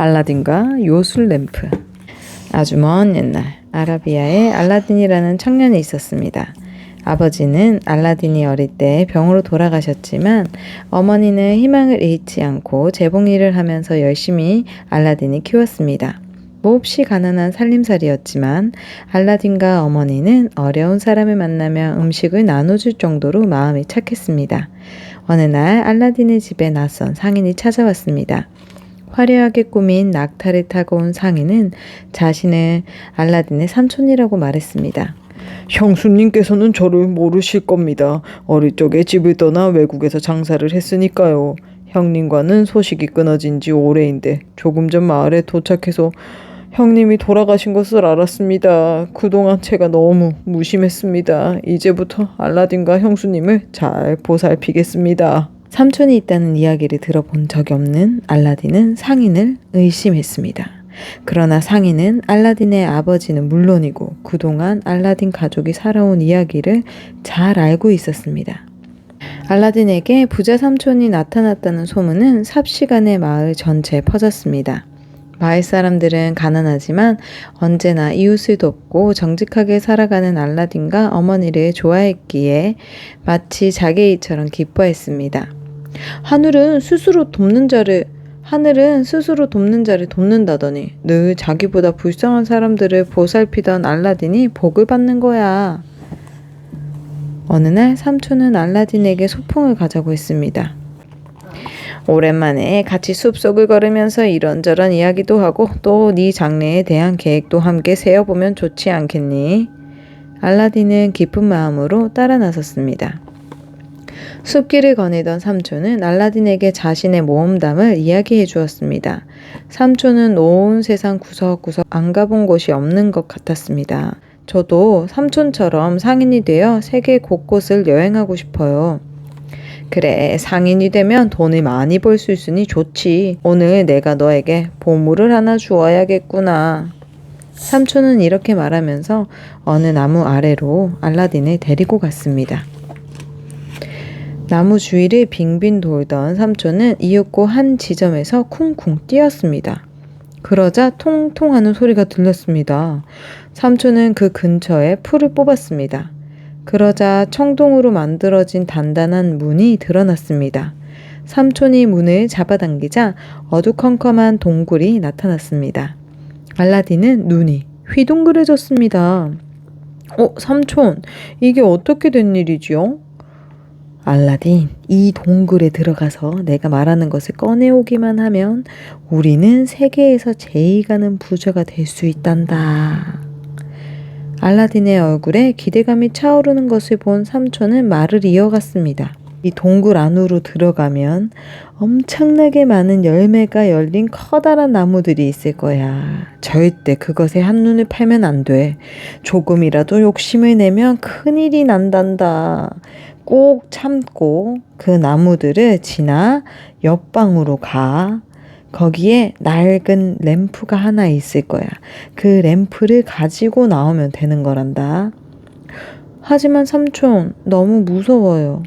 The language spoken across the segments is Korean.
알라딘과 요술 램프. 아주 먼 옛날 아라비아에 알라딘이라는 청년이 있었습니다. 아버지는 알라딘이 어릴 때 병으로 돌아가셨지만 어머니는 희망을 잃지 않고 재봉일을 하면서 열심히 알라딘을 키웠습니다. 몹시 가난한 살림살이였지만 알라딘과 어머니는 어려운 사람을 만나며 음식을 나눠줄 정도로 마음이 착했습니다. 어느 날 알라딘의 집에 낯선 상인이 찾아왔습니다. 화려하게 꾸민 낙타를 타고 온 상인은 자신을 알라딘의 삼촌이라고 말했습니다. 형수님께서는 저를 모르실 겁니다. 어릴 적에 집을 떠나 외국에서 장사를 했으니까요. 형님과는 소식이 끊어진 지 오래인데 조금 전 마을에 도착해서 형님이 돌아가신 것을 알았습니다. 그동안 제가 너무 무심했습니다. 이제부터 알라딘과 형수님을 잘 보살피겠습니다. 삼촌이 있다는 이야기를 들어본 적이 없는 알라딘은 상인을 의심했습니다. 그러나 상인은 알라딘의 아버지는 물론이고 그동안 알라딘 가족이 살아온 이야기를 잘 알고 있었습니다. 알라딘에게 부자 삼촌이 나타났다는 소문은 삽시간에 마을 전체에 퍼졌습니다. 마을 사람들은 가난하지만 언제나 이웃을 돕고 정직하게 살아가는 알라딘과 어머니를 좋아했기에 마치 자기 일처럼 기뻐했습니다. 하늘은 스스로 돕는 자를 돕는다더니 늘 자기보다 불쌍한 사람들을 보살피던 알라딘이 복을 받는 거야. 어느 날 삼촌은 알라딘에게 소풍을 가자고 했습니다. 오랜만에 같이 숲속을 걸으면서 이런저런 이야기도 하고 또 네 장래에 대한 계획도 함께 세워보면 좋지 않겠니? 알라딘은 기쁜 마음으로 따라 나섰습니다. 숲길을 거니던 삼촌은 알라딘에게 자신의 모험담을 이야기해 주었습니다. 삼촌은 온 세상 구석구석 안 가본 곳이 없는 것 같았습니다. 저도 삼촌처럼 상인이 되어 세계 곳곳을 여행하고 싶어요. 그래, 상인이 되면 돈을 많이 벌 수 있으니 좋지. 오늘 내가 너에게 보물을 하나 주어야겠구나. 삼촌은 이렇게 말하면서 어느 나무 아래로 알라딘을 데리고 갔습니다. 나무 주위를 빙빙 돌던 삼촌은 이윽고 한 지점에서 쿵쿵 뛰었습니다. 그러자 통통 하는 소리가 들렸습니다. 삼촌은 그 근처에 풀을 뽑았습니다. 그러자 청동으로 만들어진 단단한 문이 드러났습니다. 삼촌이 문을 잡아당기자 어두컴컴한 동굴이 나타났습니다. 알라딘은 눈이 휘둥그레졌습니다. 삼촌, 이게 어떻게 된 일이지요? 알라딘, 이 동굴에 들어가서 내가 말하는 것을 꺼내오기만 하면 우리는 세계에서 제일 가는 부자가 될 수 있단다. 알라딘의 얼굴에 기대감이 차오르는 것을 본 삼촌은 말을 이어갔습니다. 이 동굴 안으로 들어가면 엄청나게 많은 열매가 열린 커다란 나무들이 있을 거야. 절대 그것에 한눈을 팔면 안 돼. 조금이라도 욕심을 내면 큰일이 난단다. 꼭 참고 그 나무들을 지나 옆방으로 가. 거기에 낡은 램프가 하나 있을 거야. 그 램프를 가지고 나오면 되는 거란다. 하지만 삼촌, 너무 무서워요.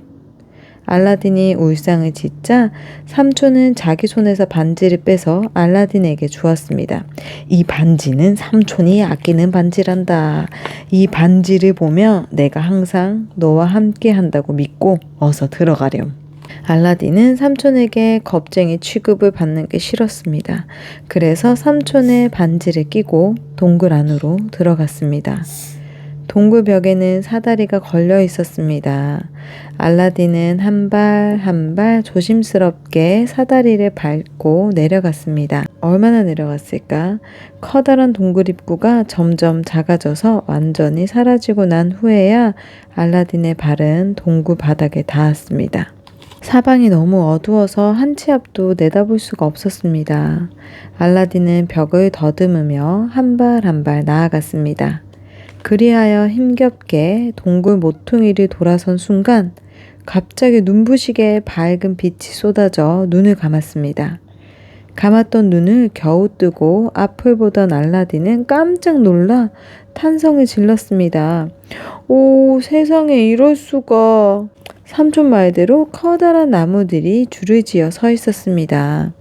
알라딘이 울상을 짓자 삼촌은 자기 손에서 반지를 빼서 알라딘에게 주었습니다. 이 반지는 삼촌이 아끼는 반지란다. 이 반지를 보며 내가 항상 너와 함께 한다고 믿고 어서 들어가렴. 알라딘은 삼촌에게 겁쟁이 취급을 받는 게 싫었습니다. 그래서 삼촌의 반지를 끼고 동굴 안으로 들어갔습니다. 동굴 벽에는 사다리가 걸려 있었습니다. 알라딘은 한 발 한 발 조심스럽게 사다리를 밟고 내려갔습니다. 얼마나 내려갔을까? 커다란 동굴 입구가 점점 작아져서 완전히 사라지고 난 후에야 알라딘의 발은 동굴 바닥에 닿았습니다. 사방이 너무 어두워서 한 치 앞도 내다볼 수가 없었습니다. 알라딘은 벽을 더듬으며 한 발 한 발 나아갔습니다. 그리하여 힘겹게 동굴 모퉁이를 돌아선 순간 갑자기 눈부시게 밝은 빛이 쏟아져 눈을 감았습니다. 감았던 눈을 겨우 뜨고 앞을 보던 알라딘은 깜짝 놀라 탄성을 질렀습니다. 오, 세상에 이럴 수가. 삼촌 말대로 커다란 나무들이 줄을 지어 서 있었습니다.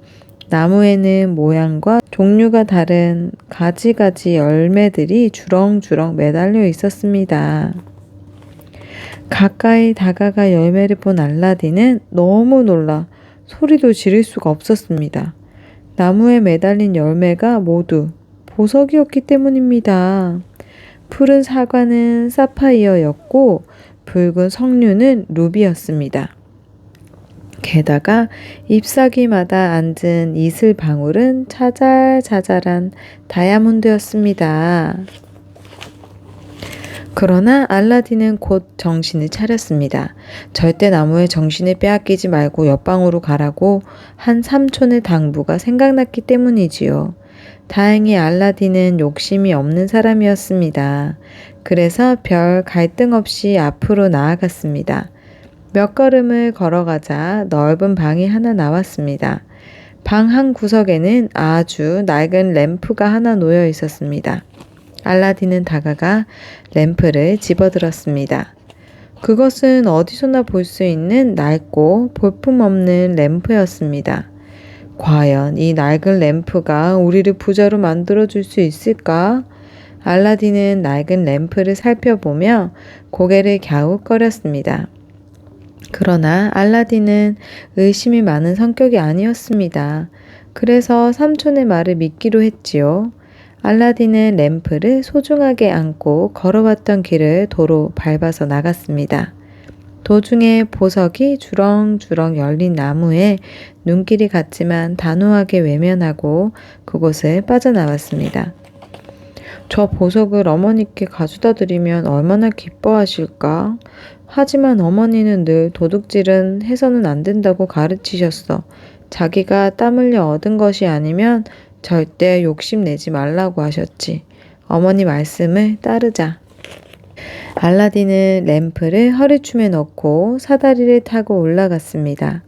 나무에는 모양과 종류가 다른 가지가지 열매들이 주렁주렁 매달려 있었습니다. 가까이 다가가 열매를 본 알라딘은 너무 놀라 소리도 지를 수가 없었습니다. 나무에 매달린 열매가 모두 보석이었기 때문입니다. 푸른 사과는 사파이어였고 붉은 석류는 루비였습니다. 게다가 잎사귀마다 앉은 이슬방울은 자잘자잘한 다이아몬드였습니다. 그러나 알라딘은 곧 정신을 차렸습니다. 절대 나무의 정신을 빼앗기지 말고 옆방으로 가라고 한 삼촌의 당부가 생각났기 때문이지요. 다행히 알라딘은 욕심이 없는 사람이었습니다. 그래서 별 갈등 없이 앞으로 나아갔습니다. 몇 걸음을 걸어가자 넓은 방이 하나 나왔습니다. 방 한 구석에는 아주 낡은 램프가 하나 놓여 있었습니다. 알라딘은 다가가 램프를 집어들었습니다. 그것은 어디서나 볼 수 있는 낡고 볼품없는 램프였습니다. 과연 이 낡은 램프가 우리를 부자로 만들어줄 수 있을까? 알라딘은 낡은 램프를 살펴보며 고개를 갸웃거렸습니다. 그러나 알라딘은 의심이 많은 성격이 아니었습니다. 그래서 삼촌의 말을 믿기로 했지요. 알라딘은 램프를 소중하게 안고 걸어왔던 길을 도로 밟아서 나갔습니다. 도중에 보석이 주렁주렁 열린 나무에 눈길이 갔지만 단호하게 외면하고 그곳을 빠져나왔습니다. 저 보석을 어머니께 가져다 드리면 얼마나 기뻐하실까? 하지만 어머니는 늘 도둑질은 해서는 안 된다고 가르치셨어. 자기가 땀 흘려 얻은 것이 아니면 절대 욕심내지 말라고 하셨지. 어머니 말씀을 따르자. 알라딘은 램프를 허리춤에 넣고 사다리를 타고 올라갔습니다.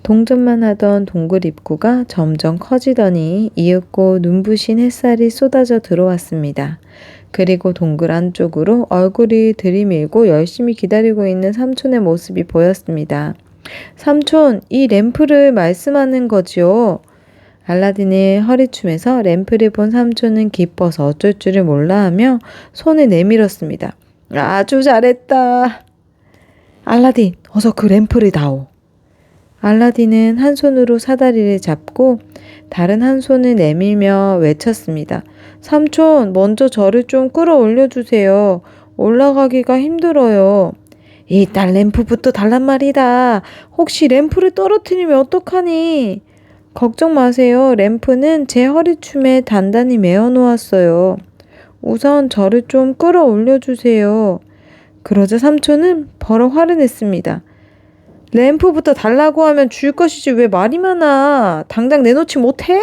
동전만 하던 동굴 입구가 점점 커지더니 이윽고 눈부신 햇살이 쏟아져 들어왔습니다. 그리고 동굴 안쪽으로 얼굴이 들이밀고 열심히 기다리고 있는 삼촌의 모습이 보였습니다. 삼촌, 이 램프를 말씀하는 거지요? 알라딘의 허리춤에서 램프를 본 삼촌은 기뻐서 어쩔 줄을 몰라 하며 손을 내밀었습니다. 아주 잘했다. 알라딘, 어서 그 램프를 다오. 알라딘은 한 손으로 사다리를 잡고 다른 한 손을 내밀며 외쳤습니다. 삼촌, 먼저 저를 좀 끌어올려 주세요. 올라가기가 힘들어요. 일단 램프부터 달란 말이다. 혹시 램프를 떨어뜨리면 어떡하니? 걱정 마세요. 램프는 제 허리춤에 단단히 매어 놓았어요. 우선 저를 좀 끌어올려 주세요. 그러자 삼촌은 버럭 화를 냈습니다. 램프부터 달라고 하면 줄 것이지 왜 말이 많아. 당장 내놓지 못해?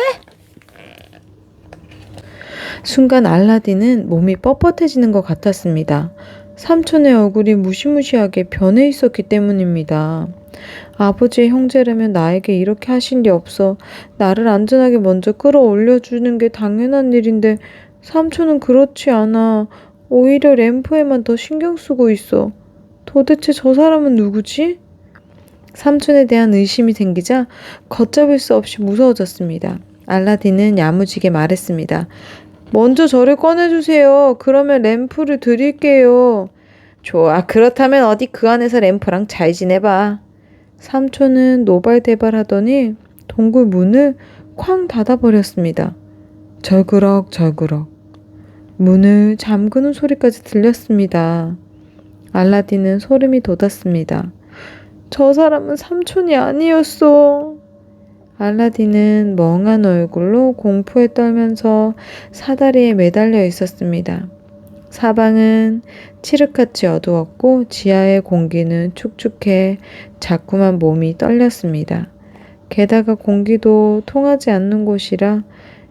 순간 알라딘은 몸이 뻣뻣해지는 것 같았습니다. 삼촌의 얼굴이 무시무시하게 변해 있었기 때문입니다. 아버지의 형제라면 나에게 이렇게 하신 리 없어. 나를 안전하게 먼저 끌어올려주는 게 당연한 일인데 삼촌은 그렇지 않아. 오히려 램프에만 더 신경 쓰고 있어. 도대체 저 사람은 누구지? 삼촌에 대한 의심이 생기자 걷잡을 수 없이 무서워졌습니다. 알라딘은 야무지게 말했습니다. 먼저 저를 꺼내주세요. 그러면 램프를 드릴게요. 좋아. 그렇다면 어디 그 안에서 램프랑 잘 지내봐. 삼촌은 노발대발하더니 동굴 문을 쾅 닫아버렸습니다. 절그럭절그럭 문을 잠그는 소리까지 들렸습니다. 알라딘은 소름이 돋았습니다. 저 사람은 삼촌이 아니었어. 알라딘은 멍한 얼굴로 공포에 떨면서 사다리에 매달려 있었습니다. 사방은 칠흑같이 어두웠고 지하의 공기는 축축해 자꾸만 몸이 떨렸습니다. 게다가 공기도 통하지 않는 곳이라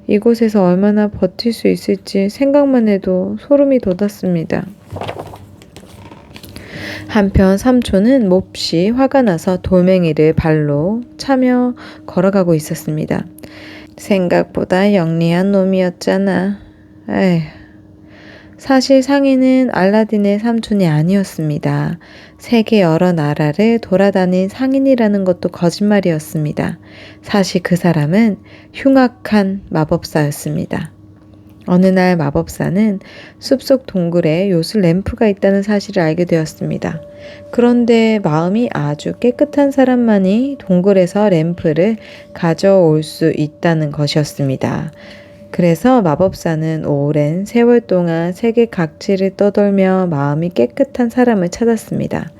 이곳에서 얼마나 버틸 수 있을지 생각만 해도 소름이 돋았습니다. 한편 삼촌은 몹시 화가 나서 돌멩이를 발로 차며 걸어가고 있었습니다. 생각보다 영리한 놈이었잖아. 에휴. 사실 상인은 알라딘의 삼촌이 아니었습니다. 세계 여러 나라를 돌아다닌 상인이라는 것도 거짓말이었습니다. 사실 그 사람은 흉악한 마법사였습니다. 어느 날 마법사는 숲속 동굴에 요술 램프가 있다는 사실을 알게 되었습니다. 그런데 마음이 아주 깨끗한 사람만이 동굴에서 램프를 가져올 수 있다는 것이었습니다. 그래서 마법사는 오랜 세월 동안 세계 각지를 떠돌며 마음이 깨끗한 사람을 찾았습니다.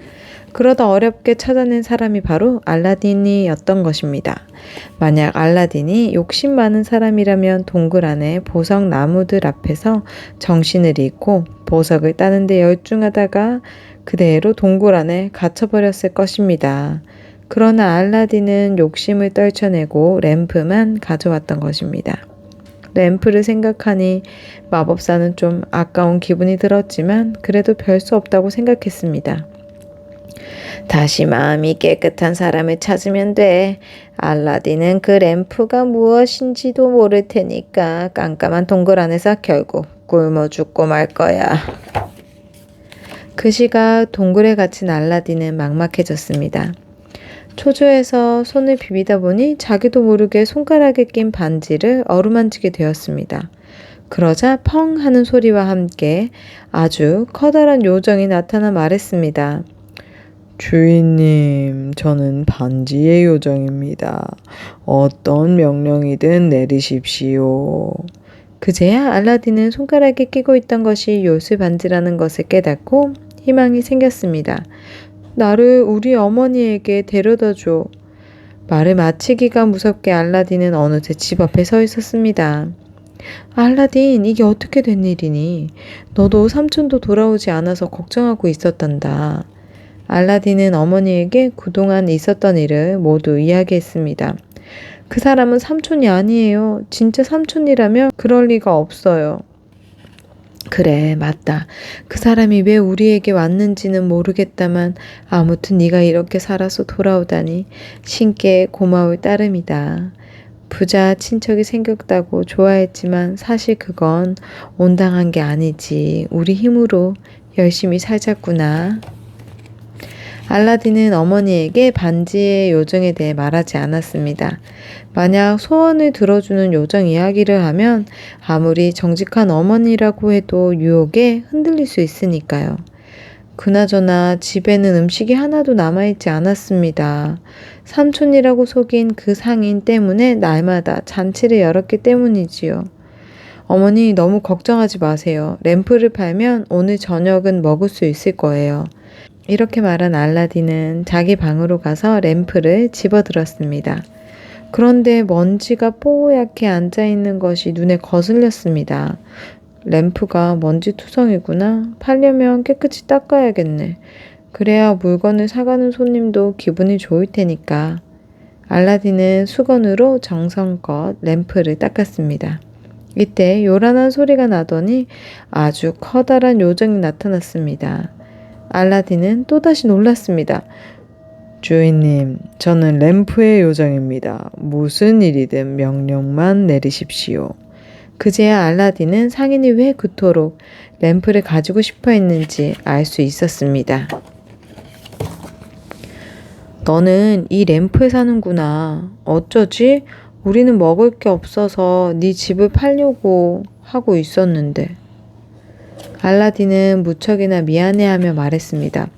그러다 어렵게 찾아낸 사람이 바로 알라딘이었던 것입니다. 만약 알라딘이 욕심 많은 사람이라면 동굴 안에 보석 나무들 앞에서 정신을 잃고 보석을 따는 데 열중하다가 그대로 동굴 안에 갇혀버렸을 것입니다. 그러나 알라딘은 욕심을 떨쳐내고 램프만 가져왔던 것입니다. 램프를 생각하니 마법사는 좀 아까운 기분이 들었지만 그래도 별 수 없다고 생각했습니다. 다시 마음이 깨끗한 사람을 찾으면 돼. 알라딘은 그 램프가 무엇인지도 모를 테니까 깜깜한 동굴 안에서 결국 굶어 죽고 말 거야. 그 시각 동굴에 갇힌 알라딘은 막막해졌습니다. 초조해서 손을 비비다 보니 자기도 모르게 손가락에 낀 반지를 어루만지게 되었습니다. 그러자 펑 하는 소리와 함께 아주 커다란 요정이 나타나 말했습니다. 주인님, 저는 반지의 요정입니다. 어떤 명령이든 내리십시오. 그제야 알라딘은 손가락에 끼고 있던 것이 요술 반지라는 것을 깨닫고 희망이 생겼습니다. 나를 우리 어머니에게 데려다 줘. 말을 마치기가 무섭게 알라딘은 어느새 집 앞에 서 있었습니다. 알라딘, 이게 어떻게 된 일이니? 너도 삼촌도 돌아오지 않아서 걱정하고 있었단다. 알라딘은 어머니에게 그동안 있었던 일을 모두 이야기했습니다. 그 사람은 삼촌이 아니에요. 진짜 삼촌이라면 그럴 리가 없어요. 그래, 맞다. 그 사람이 왜 우리에게 왔는지는 모르겠다만 아무튼 네가 이렇게 살아서 돌아오다니 신께 고마울 따름이다. 부자 친척이 생겼다고 좋아했지만 사실 그건 온당한 게 아니지. 우리 힘으로 열심히 살자꾸나. 알라딘은 어머니에게 반지의 요정에 대해 말하지 않았습니다. 만약 소원을 들어주는 요정 이야기를 하면 아무리 정직한 어머니라고 해도 유혹에 흔들릴 수 있으니까요. 그나저나 집에는 음식이 하나도 남아있지 않았습니다. 삼촌이라고 속인 그 상인 때문에 날마다 잔치를 열었기 때문이지요. 어머니 너무 걱정하지 마세요. 램프를 팔면 오늘 저녁은 먹을 수 있을 거예요. 이렇게 말한 알라딘은 자기 방으로 가서 램프를 집어들었습니다. 그런데 먼지가 뽀얗게 앉아있는 것이 눈에 거슬렸습니다. 램프가 먼지투성이구나. 팔려면 깨끗이 닦아야겠네. 그래야 물건을 사가는 손님도 기분이 좋을 테니까. 알라딘은 수건으로 정성껏 램프를 닦았습니다. 이때 요란한 소리가 나더니 아주 커다란 요정이 나타났습니다. 알라딘은 또다시 놀랐습니다. 주인님, 저는 램프의 요정입니다. 무슨 일이든 명령만 내리십시오. 그제야 알라딘은 상인이 왜 그토록 램프를 가지고 싶어 했는지 알 수 있었습니다. 너는 이 램프에 사는구나. 어쩌지? 우리는 먹을 게 없어서 네 집을 팔려고 하고 있었는데. 알라딘은 무척이나 미안해하며 말했습니다.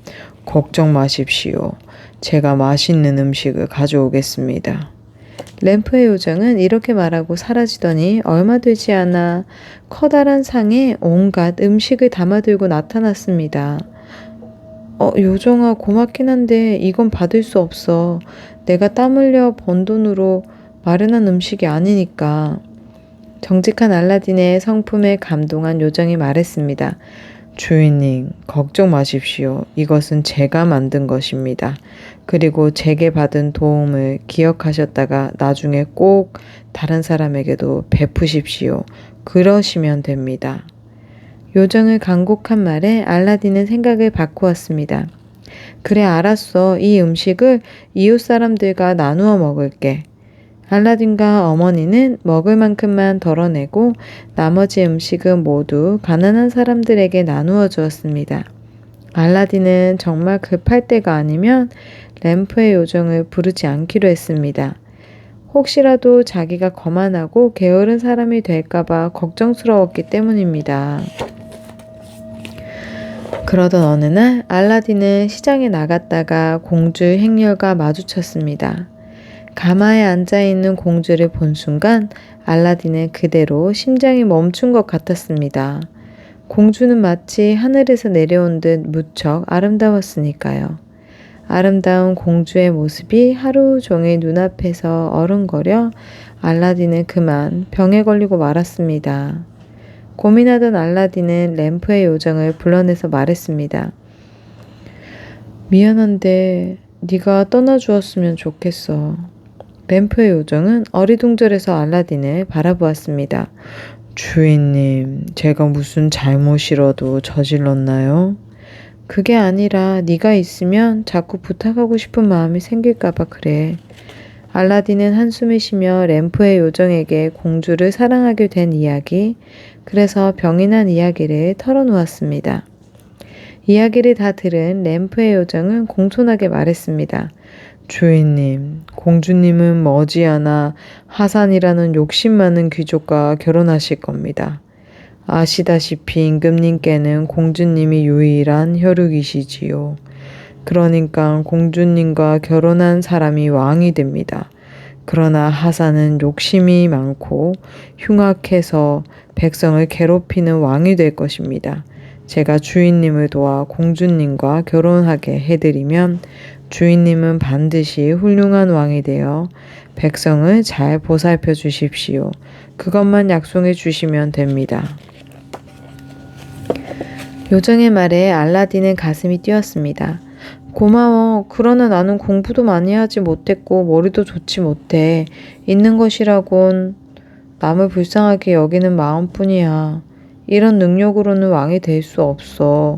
걱정 마십시오. 제가 맛있는 음식을 가져오겠습니다. 램프의 요정은 이렇게 말하고 사라지더니 얼마 되지 않아 커다란 상에 온갖 음식을 담아들고 나타났습니다. 요정아, 고맙긴 한데 이건 받을 수 없어. 내가 땀 흘려 번 돈으로 마련한 음식이 아니니까. 정직한 알라딘의 성품에 감동한 요정이 말했습니다. 주인님, 걱정 마십시오. 이것은 제가 만든 것입니다. 그리고 제게 받은 도움을 기억하셨다가 나중에 꼭 다른 사람에게도 베푸십시오. 그러시면 됩니다. 요정의 간곡한 말에 알라딘은 생각을 바꾸었습니다. 그래, 알았어. 이 음식을 이웃 사람들과 나누어 먹을게. 알라딘과 어머니는 먹을 만큼만 덜어내고 나머지 음식은 모두 가난한 사람들에게 나누어 주었습니다. 알라딘은 정말 급할 때가 아니면 램프의 요정을 부르지 않기로 했습니다. 혹시라도 자기가 거만하고 게으른 사람이 될까봐 걱정스러웠기 때문입니다. 그러던 어느 날 알라딘은 시장에 나갔다가 공주 행렬과 마주쳤습니다. 가마에 앉아있는 공주를 본 순간 알라딘은 그대로 심장이 멈춘 것 같았습니다. 공주는 마치 하늘에서 내려온 듯 무척 아름다웠으니까요. 아름다운 공주의 모습이 하루 종일 눈앞에서 어른거려 알라딘은 그만 병에 걸리고 말았습니다. 고민하던 알라딘은 램프의 요정을 불러내서 말했습니다. 미안한데 네가 떠나주었으면 좋겠어. 램프의 요정은 어리둥절해서 알라딘을 바라보았습니다. 주인님, 제가 무슨 잘못이라도 저질렀나요? 그게 아니라 네가 있으면 자꾸 부탁하고 싶은 마음이 생길까봐 그래. 알라딘은 한숨을 쉬며 램프의 요정에게 공주를 사랑하게 된 이야기, 그래서 병이 난 이야기를 털어놓았습니다. 이야기를 다 들은 램프의 요정은 공손하게 말했습니다. 주인님, 공주님은 머지않아 하산이라는 욕심 많은 귀족과 결혼하실 겁니다. 아시다시피 임금님께는 공주님이 유일한 혈육이시지요. 그러니까 공주님과 결혼한 사람이 왕이 됩니다. 그러나 하산은 욕심이 많고 흉악해서 백성을 괴롭히는 왕이 될 것입니다. 제가 주인님을 도와 공주님과 결혼하게 해드리면 주인님은 반드시 훌륭한 왕이 되어 백성을 잘 보살펴 주십시오. 그것만 약속해 주시면 됩니다. 요정의 말에 알라딘은 가슴이 뛰었습니다. 고마워. 그러나 나는 공부도 많이 하지 못했고 머리도 좋지 못해. 있는 것이라곤 남을 불쌍하게 여기는 마음뿐이야. 이런 능력으로는 왕이 될 수 없어.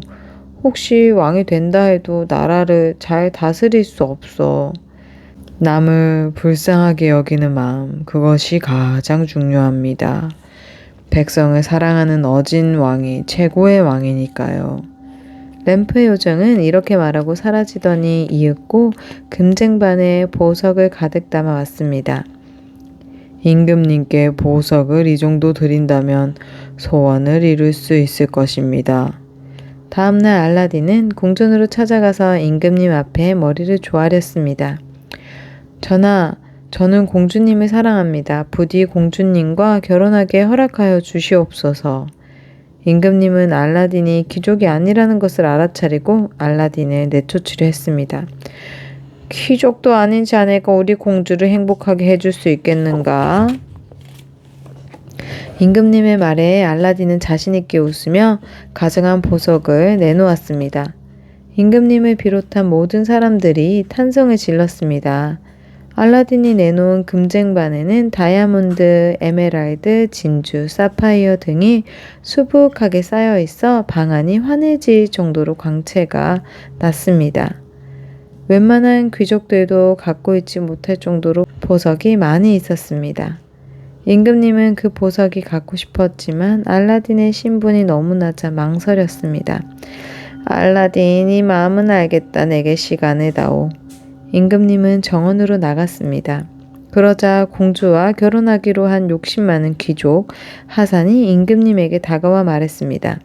혹시 왕이 된다 해도 나라를 잘 다스릴 수 없어. 남을 불쌍하게 여기는 마음, 그것이 가장 중요합니다. 백성을 사랑하는 어진 왕이 최고의 왕이니까요. 램프의 요정은 이렇게 말하고 사라지더니 이윽고 금쟁반에 보석을 가득 담아 왔습니다. 임금님께 보석을 이 정도 드린다면 소원을 이룰 수 있을 것입니다. 다음날 알라딘은 궁전으로 찾아가서 임금님 앞에 머리를 조아렸습니다. 전하, 저는 공주님을 사랑합니다. 부디 공주님과 결혼하게 허락하여 주시옵소서. 임금님은 알라딘이 귀족이 아니라는 것을 알아차리고 알라딘을 내쫓으려 했습니다. 귀족도 아닌 자네가 우리 공주를 행복하게 해줄 수 있겠는가? 임금님의 말에 알라딘은 자신있게 웃으며 가증한 보석을 내놓았습니다. 임금님을 비롯한 모든 사람들이 탄성을 질렀습니다. 알라딘이 내놓은 금쟁반에는 다이아몬드, 에메랄드, 진주, 사파이어 등이 수북하게 쌓여 있어 방안이 환해질 정도로 광채가 났습니다. 웬만한 귀족들도 갖고 있지 못할 정도로 보석이 많이 있었습니다. 임금님은 그 보석이 갖고 싶었지만 알라딘의 신분이 너무 낮아 망설였습니다. 알라딘, 이 마음은 알겠다. 내게 시간을 다오. 임금님은 정원으로 나갔습니다. 그러자 공주와 결혼하기로 한 욕심 많은 귀족 하산이 임금님에게 다가와 말했습니다.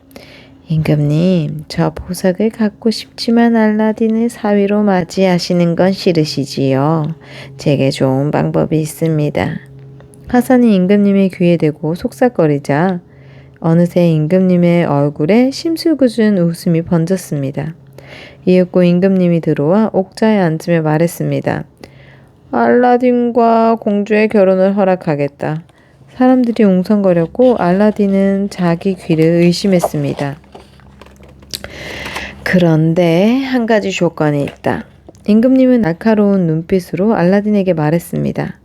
임금님, 저 보석을 갖고 싶지만 알라딘을 사위로 맞이하시는 건 싫으시지요. 제게 좋은 방법이 있습니다. 하산이 임금님의 귀에 대고 속삭거리자 어느새 임금님의 얼굴에 심술궂은 웃음이 번졌습니다. 이윽고 임금님이 들어와 옥자에 앉으며 말했습니다. 알라딘과 공주의 결혼을 허락하겠다. 사람들이 웅성거렸고 알라딘은 자기 귀를 의심했습니다. 그런데 한 가지 조건이 있다. 임금님은 날카로운 눈빛으로 알라딘에게 말했습니다.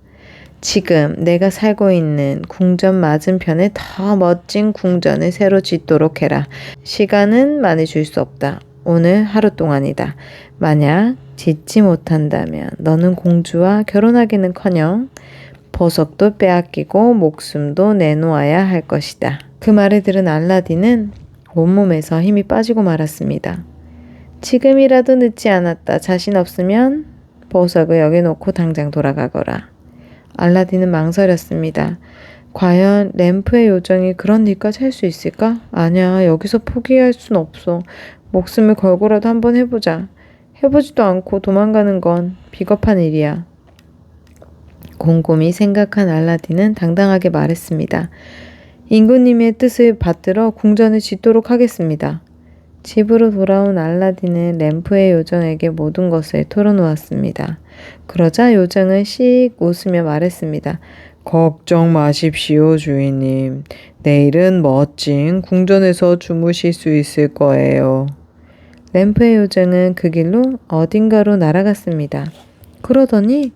지금 내가 살고 있는 궁전 맞은편에 더 멋진 궁전을 새로 짓도록 해라. 시간은 많이 줄 수 없다. 오늘 하루 동안이다. 만약 짓지 못한다면 너는 공주와 결혼하기는커녕 보석도 빼앗기고 목숨도 내놓아야 할 것이다. 그 말을 들은 알라딘은 온몸에서 힘이 빠지고 말았습니다. 지금이라도 늦지 않았다. 자신 없으면 보석을 여기 놓고 당장 돌아가거라. 알라딘은 망설였습니다. 과연 램프의 요정이 그런 일까지 할 수 있을까? 아니야, 여기서 포기할 순 없어. 목숨을 걸고라도 한번 해보자. 해보지도 않고 도망가는 건 비겁한 일이야. 곰곰이 생각한 알라딘은 당당하게 말했습니다. 임금님의 뜻을 받들어 궁전을 짓도록 하겠습니다. 집으로 돌아온 알라딘은 램프의 요정에게 모든 것을 털어놓았습니다. 그러자 요정은 씩 웃으며 말했습니다. 걱정 마십시오, 주인님. 내일은 멋진 궁전에서 주무실 수 있을 거예요. 램프의 요정은 그 길로 어딘가로 날아갔습니다. 그러더니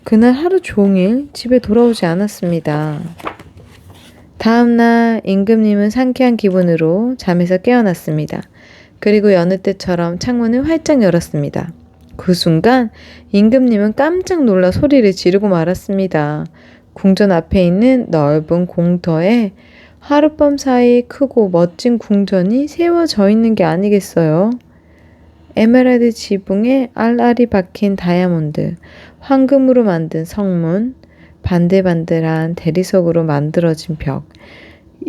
그날 하루 종일 집에 돌아오지 않았습니다. 다음날 임금님은 상쾌한 기분으로 잠에서 깨어났습니다. 그리고 여느 때처럼 창문을 활짝 열었습니다. 그 순간 임금님은 깜짝 놀라 소리를 지르고 말았습니다. 궁전 앞에 있는 넓은 공터에 하룻밤 사이 크고 멋진 궁전이 세워져 있는 게 아니겠어요? 에메랄드 지붕에 알알이 박힌 다이아몬드, 황금으로 만든 성문, 반들반들한 대리석으로 만들어진 벽.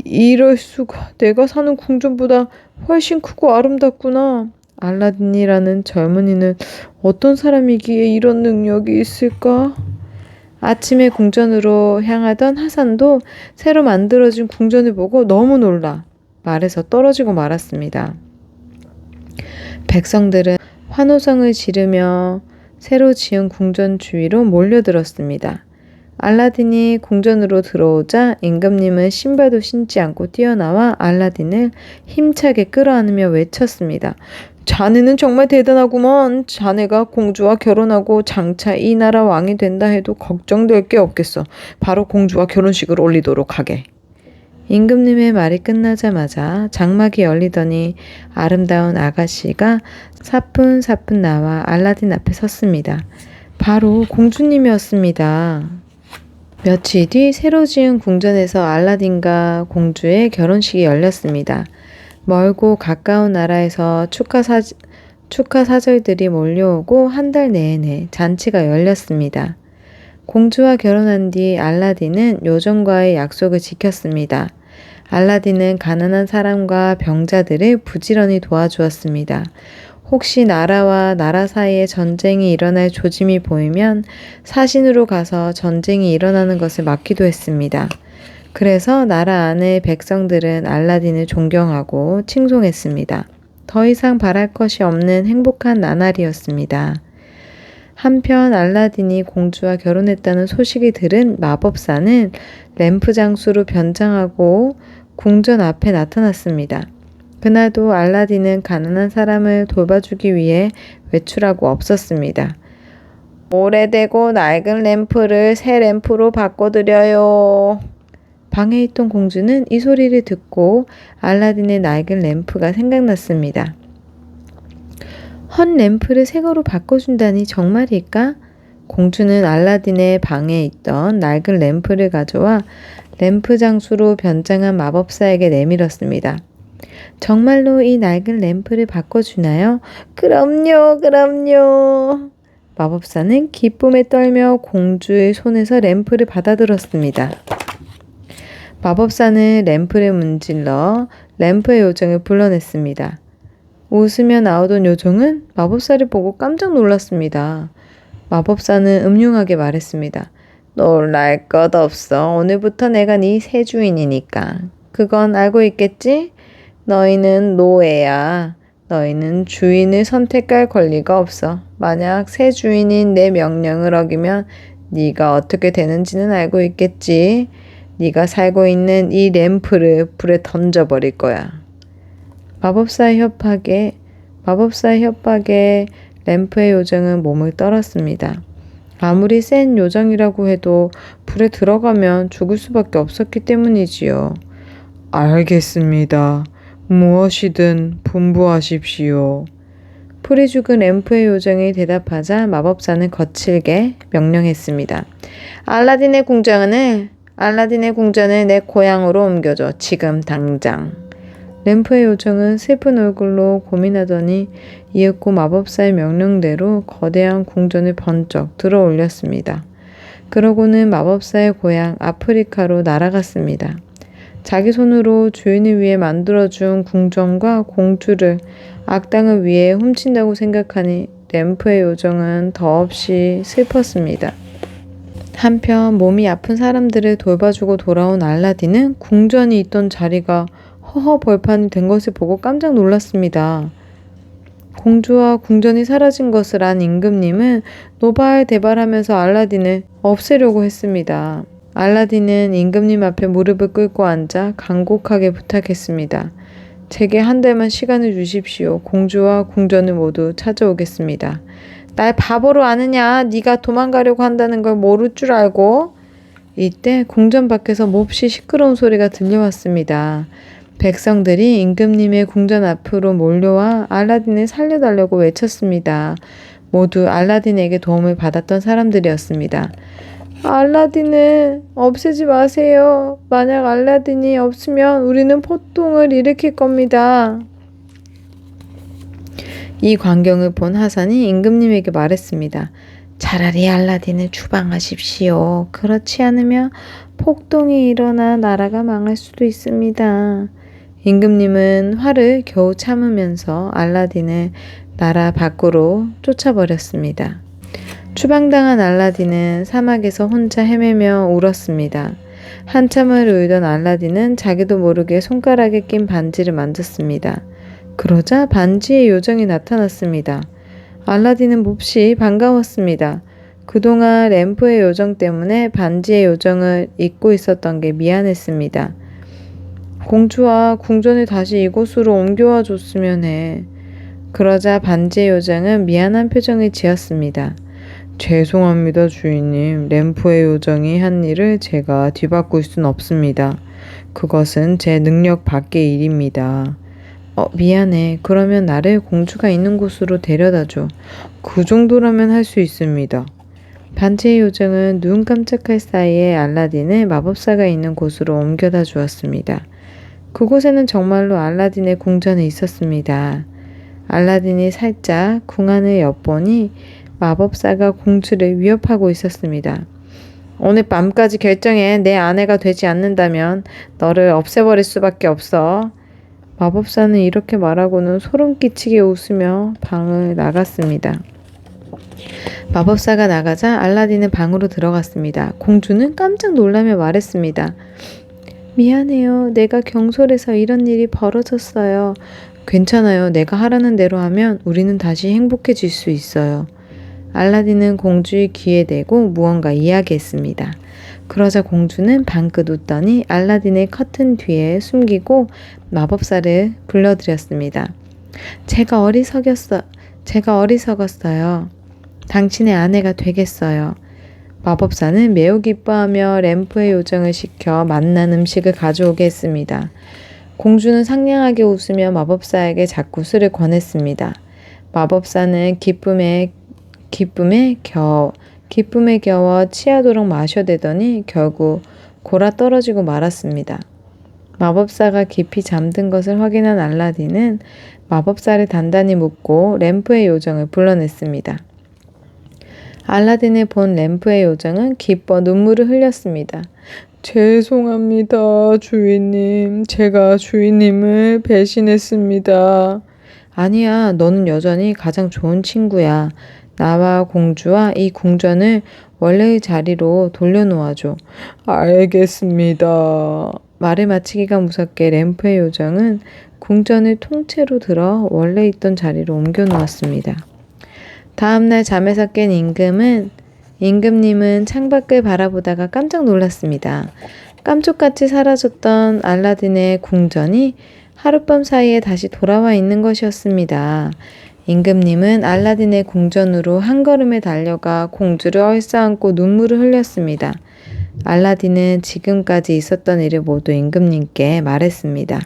이럴 수가. 내가 사는 궁전보다 훨씬 크고 아름답구나. 알라딘이라는 젊은이는 어떤 사람이기에 이런 능력이 있을까? 아침에 궁전으로 향하던 하산도 새로 만들어진 궁전을 보고 너무 놀라 말에서 떨어지고 말았습니다. 백성들은 환호성을 지르며 새로 지은 궁전 주위로 몰려들었습니다. 알라딘이 궁전으로 들어오자 임금님은 신발도 신지 않고 뛰어나와 알라딘을 힘차게 끌어안으며 외쳤습니다. 자네는 정말 대단하구먼. 자네가 공주와 결혼하고 장차 이 나라 왕이 된다 해도 걱정될 게 없겠어. 바로 공주와 결혼식을 올리도록 하게. 임금님의 말이 끝나자마자 장막이 열리더니 아름다운 아가씨가 사뿐사뿐 나와 알라딘 앞에 섰습니다. 바로 공주님이었습니다. 며칠 뒤 새로 지은 궁전에서 알라딘과 공주의 결혼식이 열렸습니다. 멀고 가까운 나라에서 축하 사절들이 몰려오고 한 달 내내 잔치가 열렸습니다. 공주와 결혼한 뒤 알라딘은 요정과의 약속을 지켰습니다. 알라딘은 가난한 사람과 병자들을 부지런히 도와주었습니다. 혹시 나라와 나라 사이에 전쟁이 일어날 조짐이 보이면 사신으로 가서 전쟁이 일어나는 것을 막기도 했습니다. 그래서 나라 안의 백성들은 알라딘을 존경하고 칭송했습니다. 더 이상 바랄 것이 없는 행복한 나날이었습니다. 한편 알라딘이 공주와 결혼했다는 소식이 들은 마법사는 램프 장수로 변장하고 궁전 앞에 나타났습니다. 그날도 알라딘은 가난한 사람을 돌봐주기 위해 외출하고 없었습니다. 오래되고 낡은 램프를 새 램프로 바꿔드려요. 방에 있던 공주는 이 소리를 듣고 알라딘의 낡은 램프가 생각났습니다. 헌 램프를 새 거로 바꿔준다니 정말일까? 공주는 알라딘의 방에 있던 낡은 램프를 가져와 램프 장수로 변장한 마법사에게 내밀었습니다. 정말로 이 낡은 램프를 바꿔주나요? 그럼요, 그럼요. 마법사는 기쁨에 떨며 공주의 손에서 램프를 받아들었습니다. 마법사는 램프를 문질러 램프의 요정을 불러냈습니다. 웃으며 나오던 요정은 마법사를 보고 깜짝 놀랐습니다. 마법사는 음흉하게 말했습니다. 놀랄 것 없어. 오늘부터 내가 네 새 주인이니까. 그건 알고 있겠지? 너희는 노예야. 너희는 주인을 선택할 권리가 없어. 만약 새 주인인 내 명령을 어기면 네가 어떻게 되는지는 알고 있겠지? 네가 살고 있는 이 램프를 불에 던져버릴 거야. 마법사의 협박에 램프의 요정은 몸을 떨었습니다. 아무리 센 요정이라고 해도 불에 들어가면 죽을 수밖에 없었기 때문이지요. 알겠습니다. 무엇이든 분부하십시오. 풀이 죽은 램프의 요정이 대답하자 마법사는 거칠게 명령했습니다. 알라딘의 궁전을 내 고향으로 옮겨줘. 지금 당장. 램프의 요정은 슬픈 얼굴로 고민하더니 이윽고 마법사의 명령대로 거대한 궁전을 번쩍 들어 올렸습니다. 그러고는 마법사의 고향 아프리카로 날아갔습니다. 자기 손으로 주인을 위해 만들어준 궁전과 공주를 악당을 위해 훔친다고 생각하니 램프의 요정은 더없이 슬펐습니다. 한편 몸이 아픈 사람들을 돌봐주고 돌아온 알라딘은 궁전이 있던 자리가 허허 벌판이 된 것을 보고 깜짝 놀랐습니다. 공주와 궁전이 사라진 것을 안 임금님은 노발대발하면서 알라딘을 없애려고 했습니다. 알라딘은 임금님 앞에 무릎을 꿇고 앉아 간곡하게 부탁했습니다. 제게 한 달만 시간을 주십시오. 공주와 궁전을 모두 찾아오겠습니다. 날 바보로 아느냐? 네가 도망가려고 한다는 걸 모를 줄 알고? 이때 궁전 밖에서 몹시 시끄러운 소리가 들려왔습니다. 백성들이 임금님의 궁전 앞으로 몰려와 알라딘을 살려달라고 외쳤습니다. 모두 알라딘에게 도움을 받았던 사람들이었습니다. 알라딘을 없애지 마세요. 만약 알라딘이 없으면 우리는 폭동을 일으킬 겁니다. 이 광경을 본 하산이 임금님에게 말했습니다. 차라리 알라딘을 추방하십시오. 그렇지 않으면 폭동이 일어나 나라가 망할 수도 있습니다. 임금님은 화를 겨우 참으면서 알라딘을 나라 밖으로 쫓아버렸습니다. 추방당한 알라딘은 사막에서 혼자 헤매며 울었습니다. 한참을 울던 알라딘은 자기도 모르게 손가락에 낀 반지를 만졌습니다. 그러자 반지의 요정이 나타났습니다. 알라딘은 몹시 반가웠습니다. 그동안 램프의 요정 때문에 반지의 요정을 잊고 있었던 게 미안했습니다. 공주와 궁전을 다시 이곳으로 옮겨와 줬으면 해. 그러자 반지의 요정은 미안한 표정을 지었습니다. 죄송합니다, 주인님. 램프의 요정이 한 일을 제가 뒤바꿀 순 없습니다. 그것은 제 능력 밖의 일입니다. 미안해. 그러면 나를 공주가 있는 곳으로 데려다줘. 그 정도라면 할 수 있습니다. 반지의 요정은 눈 깜짝할 사이에 알라딘을 마법사가 있는 곳으로 옮겨다 주었습니다. 그곳에는 정말로 알라딘의 궁전이 있었습니다. 알라딘이 살짝 궁 안을 엿보니 마법사가 공주를 위협하고 있었습니다. 오늘 밤까지 결정해. 내 아내가 되지 않는다면 너를 없애버릴 수밖에 없어. 마법사는 이렇게 말하고는 소름 끼치게 웃으며 방을 나갔습니다. 마법사가 나가자 알라딘은 방으로 들어갔습니다. 공주는 깜짝 놀라며 말했습니다. 미안해요. 내가 경솔해서 이런 일이 벌어졌어요. 괜찮아요. 내가 하라는 대로 하면 우리는 다시 행복해질 수 있어요. 알라딘은 공주의 귀에 대고 무언가 이야기했습니다. 그러자 공주는 방긋 웃더니 알라딘의 커튼 뒤에 숨기고 마법사를 불러들였습니다. 제가 어리석었어요. 당신의 아내가 되겠어요. 마법사는 매우 기뻐하며 램프의 요정을 시켜 맛난 음식을 가져오게 했습니다. 공주는 상냥하게 웃으며 마법사에게 자꾸 술을 권했습니다. 마법사는 기쁨에 겨워 취하도록 마셔대더니 결국 골아 떨어지고 말았습니다. 마법사가 깊이 잠든 것을 확인한 알라딘은 마법사를 단단히 묶고 램프의 요정을 불러냈습니다. 알라딘을 본 램프의 요정은 기뻐 눈물을 흘렸습니다. 죄송합니다, 주인님. 제가 주인님을 배신했습니다. 아니야, 너는 여전히 가장 좋은 친구야. 나와 공주와 이 궁전을 원래의 자리로 돌려놓아줘. 알겠습니다. 말을 마치기가 무섭게 램프의 요정은 궁전을 통째로 들어 원래 있던 자리로 옮겨 놓았습니다. 다음날 잠에서 깬 임금님은 창밖을 바라보다가 깜짝 놀랐습니다. 깜짝같이 사라졌던 알라딘의 궁전이 하룻밤 사이에 다시 돌아와 있는 것이었습니다. 임금님은 알라딘의 궁전으로 한 걸음에 달려가 공주를 얼싸안고 눈물을 흘렸습니다. 알라딘은 지금까지 있었던 일을 모두 임금님께 말했습니다.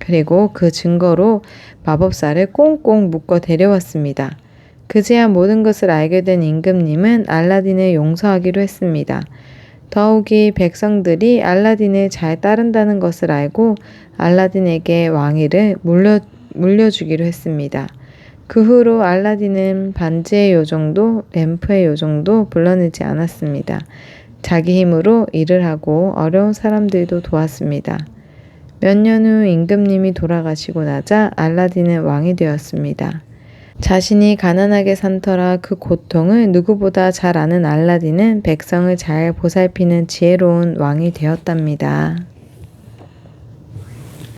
그리고 그 증거로 마법사를 꽁꽁 묶어 데려왔습니다. 그제야 모든 것을 알게 된 임금님은 알라딘을 용서하기로 했습니다. 더욱이 백성들이 알라딘을 잘 따른다는 것을 알고 알라딘에게 왕위를 물려주기로 했습니다. 그 후로 알라딘은 반지의 요정도, 램프의 요정도 불러내지 않았습니다. 자기 힘으로 일을 하고 어려운 사람들도 도왔습니다. 몇 년 후 임금님이 돌아가시고 나자 알라딘은 왕이 되었습니다. 자신이 가난하게 산 터라 그 고통을 누구보다 잘 아는 알라딘은 백성을 잘 보살피는 지혜로운 왕이 되었답니다.